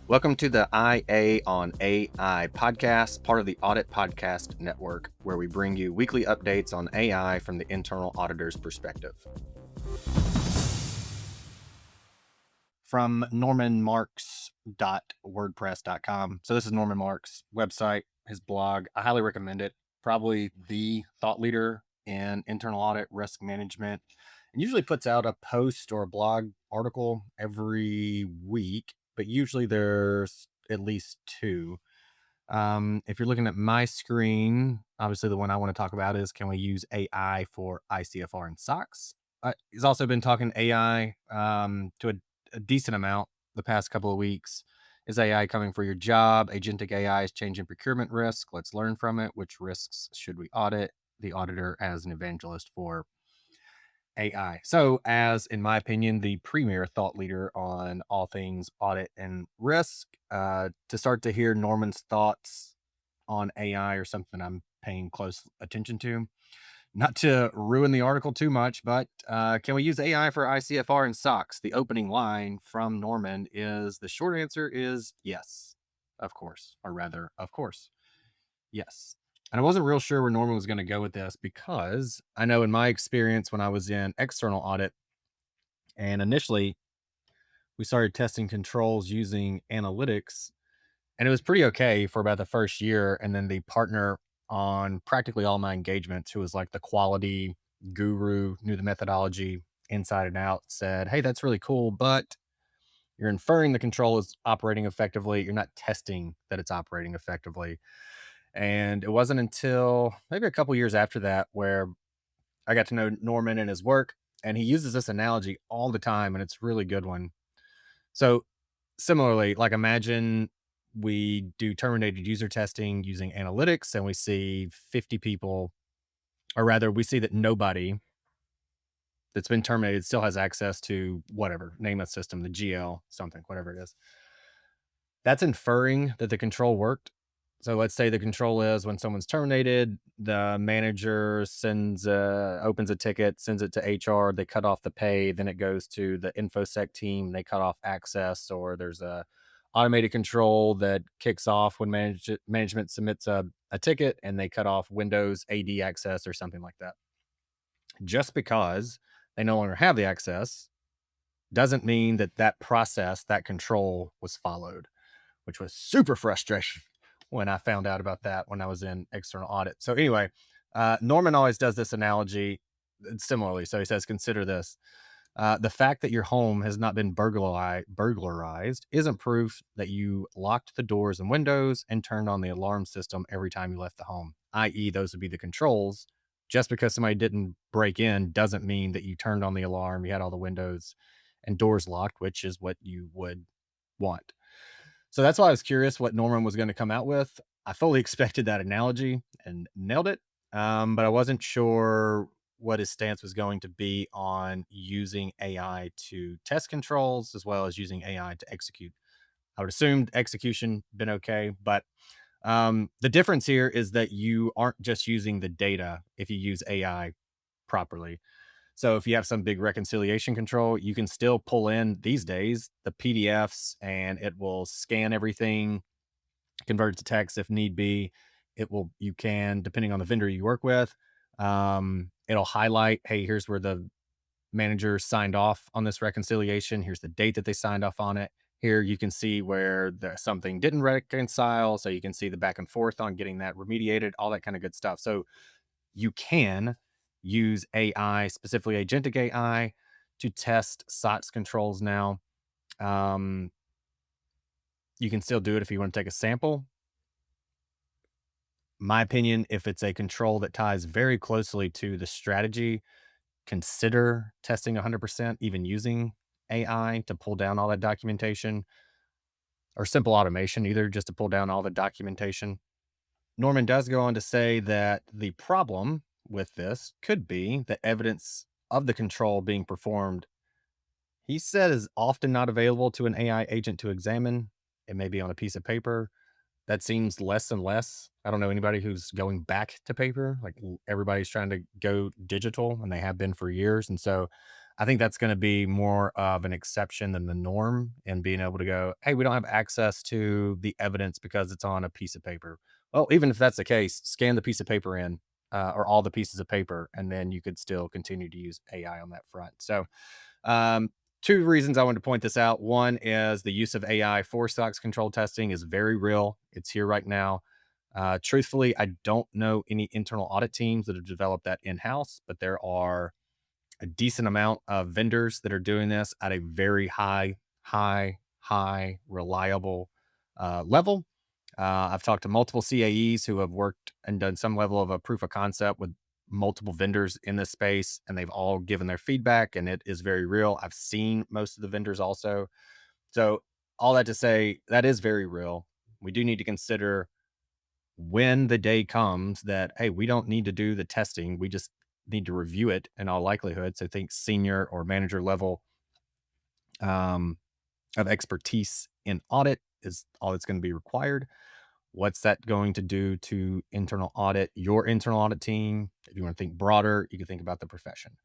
Welcome to the IA on AI podcast, part of the Audit Podcast Network, where we bring you weekly updates on AI from the internal auditor's perspective. From normanmarks.wordpress.com. So this is Norman Marks' website, his blog. I highly recommend it. Probably the thought leader in internal audit risk management, and usually puts out a post or a blog article every week, but usually there's at least two. If you're looking at my screen, obviously the one I want to talk about is, can we use AI for ICFR and SOX? He's also been talking AI to a decent amount the past couple of weeks. Is AI coming for your job? Agentic AI is changing procurement risk. Let's learn from it. Which risks should we audit? The auditor as an evangelist for AI. So, as in my opinion, the premier thought leader on all things audit and risk, to start to hear Norman's thoughts on AI or something I'm paying close attention to. Not to ruin the article too much, but can we use AI for ICFR and SOX? The opening line from Norman is, the short answer is yes, of course, or rather, of course, yes. And I wasn't real sure where Norman was going to go with this, because I know in my experience when I was in external audit, and initially we started testing controls using analytics, and it was pretty okay for about the first year. And then the partner on practically all my engagements, who was like the quality guru, knew the methodology inside and out, said, "Hey, that's really cool, but you're inferring the control is operating effectively. You're not testing that it's operating effectively." And it wasn't until maybe a couple years after that where I got to know Norman and his work, and he uses this analogy all the time, and it's a really good one. So, similarly, like, imagine we do terminated user testing using analytics, and we see 50 people, or rather, we see that nobody that's been terminated still has access to whatever, name a system, the GL, something, whatever it is. That's inferring that the control worked. So let's say the control is, when someone's terminated, the manager opens a ticket, sends it to HR, they cut off the pay, then it goes to the infosec team, they cut off access, or there's a automated control that kicks off when management submits a ticket, and they cut off Windows AD access or something like that. Just because they no longer have the access doesn't mean that that process, that control, was followed, which was super frustrating when I found out about that when I was in external audit. So anyway, Norman always does this analogy similarly. So he says, consider this. The fact that your home has not been burglarized isn't proof that you locked the doors and windows and turned on the alarm system every time you left the home, i.e., those would be the controls. Just because somebody didn't break in doesn't mean that you turned on the alarm, you had all the windows and doors locked, which is what you would want. So that's why I was curious what Norman was going to come out with. I fully expected that analogy and nailed it. But I wasn't sure what his stance was going to be on using AI to test controls as well as using AI to execute. I would assume execution been okay, but the difference here is that you aren't just using the data if you use AI properly. So if you have some big reconciliation control, you can still pull in, these days, the PDFs, and it will scan everything, convert it to text if need be. You can, depending on the vendor you work with, it'll highlight, hey, here's where the manager signed off on this reconciliation. Here's the date that they signed off on it. Here you can see where something didn't reconcile. So you can see the back and forth on getting that remediated, all that kind of good stuff. So you can use AI, specifically agentic AI, to test SOX controls now. You can still do it if you want to take a sample. My opinion, if it's a control that ties very closely to the strategy, consider testing 100%, even using AI to pull down all that documentation, or simple automation, either just to pull down all the documentation. Norman does go on to say that the problem with this could be that evidence of the control being performed, he said, is often not available to an AI agent to examine. It may be on a piece of paper. That seems less and less. I don't know anybody who's going back to paper. Like, everybody's trying to go digital, and they have been for years. And so I think that's going to be more of an exception than the norm, and being able to go, hey, we don't have access to the evidence because it's on a piece of paper. Well, even if that's the case, scan the piece of paper in, or all the pieces of paper, and then you could still continue to use AI on that front. So, um, two reasons I wanted to point this out. One is the use of AI for SOX control testing is very real. It's here right now. Truthfully, I don't know any internal audit teams that have developed that in house, but there are a decent amount of vendors that are doing this at a very high reliable level. I've talked to multiple CAEs who have worked and done some level of a proof of concept with multiple vendors in this space, and they've all given their feedback, and it is very real. I've seen most of the vendors also. So, all that to say, that is very real. We do need to consider when the day comes that, hey, we don't need to do the testing. We just need to review it in all likelihood. So, think senior or manager level um, of expertise in audit is all that's going to be required. What's that going to do to internal audit, your internal audit team? If you want to think broader, you can think about the profession.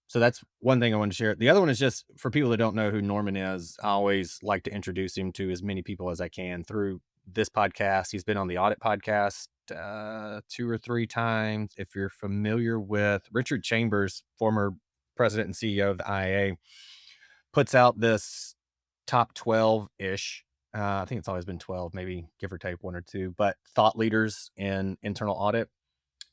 So that's one thing I want to share. The other one is just for people that don't know who Norman is, I always like to introduce him to as many people as I can through this podcast. He's been on the Audit Podcast 2 or 3 times. If you're familiar with Richard Chambers, former president and CEO of the IAA, puts out this top 12-ish. I think it's always been 12, maybe give or take 1 or 2, but thought leaders in internal audit.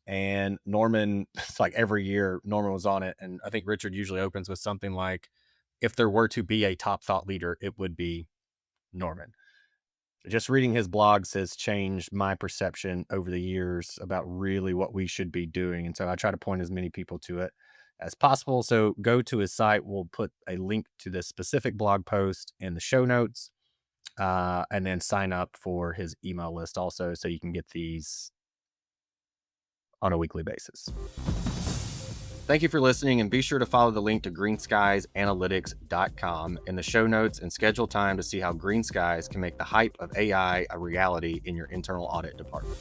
And Norman, it's like every year Norman was on it. And I think Richard usually opens with something like, if there were to be a top thought leader, it would be Norman. Just reading his blogs has changed my perception over the years about really what we should be doing. And so I try to point as many people to it as possible. So go to his site. We'll put a link to this specific blog post in the show notes, and then sign up for his email list also so you can get these on a weekly basis. Thank you for listening, and be sure to follow the link to greenskiesanalytics.com in the show notes and schedule time to see how Green Skies can make the hype of AI a reality in your internal audit department.